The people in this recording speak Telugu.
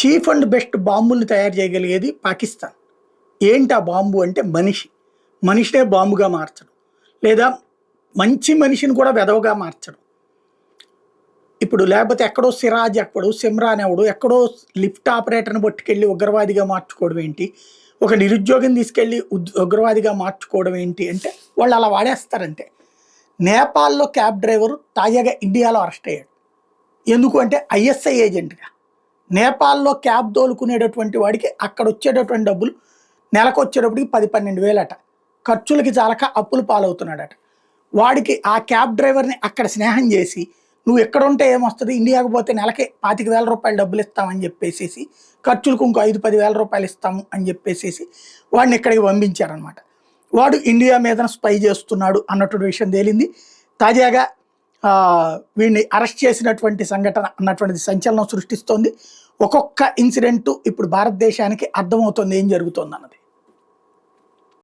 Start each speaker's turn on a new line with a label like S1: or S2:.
S1: చీఫ్ అండ్ బెస్ట్ బాంబుల్ని తయారు చేయగలిగేది పాకిస్తాన్. ఏంటి ఆ బాంబు అంటే మనిషి. మనిషినే బాంబుగా మార్చడం, లేదా మంచి మనిషిని కూడా వెధవగా మార్చడం. ఇప్పుడు లేకపోతే ఎక్కడో సిరాజ్ ఎక్కడో సిమ్రాన్ ఎవడు ఎక్కడో లిఫ్ట్ ఆపరేటర్ని పట్టుకెళ్ళి ఉగ్రవాదిగా మార్చుకోవడం ఏంటి, ఒక నిరుద్యోగిని తీసుకెళ్ళి ఉగ్రవాదిగా మార్చుకోవడం ఏంటి అంటే వాళ్ళు అలా వాడేస్తారంటే. నేపాల్లో క్యాబ్ డ్రైవరు తాజాగా ఇండియాలో అరెస్ట్ అయ్యాడు. ఎందుకు అంటే ఐఎస్ఐ ఏజెంట్గా. నేపాల్లో క్యాబ్ తోలుకునేటటువంటి వాడికి అక్కడ వచ్చేటటువంటి డబ్బులు నెలకు వచ్చేటప్పటికి 10-12 వేలట. ఖర్చులకి చాలక అప్పులు పాలవుతున్నాడట. వాడికి ఆ క్యాబ్ డ్రైవర్ని అక్కడ స్నేహం చేసి, నువ్వు ఎక్కడ ఉంటే ఏమొస్తుంది, ఇండియాకు పోతే నెలకి 25,000 రూపాయలు డబ్బులు ఇస్తామని చెప్పేసి, ఖర్చులకు ఇంకో 5-10 వేల రూపాయలు ఇస్తాము అని చెప్పేసి వాడిని ఇక్కడికి పంపించారనమాట. వాడు ఇండియా మీద స్పై చేస్తున్నాడు అన్నటువంటి విషయం తేలింది. తాజాగా వీడిని అరెస్ట్ చేసినటువంటి సంఘటన అన్నటువంటిది సంచలనం సృష్టిస్తోంది. ఒక్కొక్క ఇన్సిడెంట్ ఇప్పుడు భారతదేశానికి అర్థమవుతుంది ఏం జరుగుతుంది అన్నది.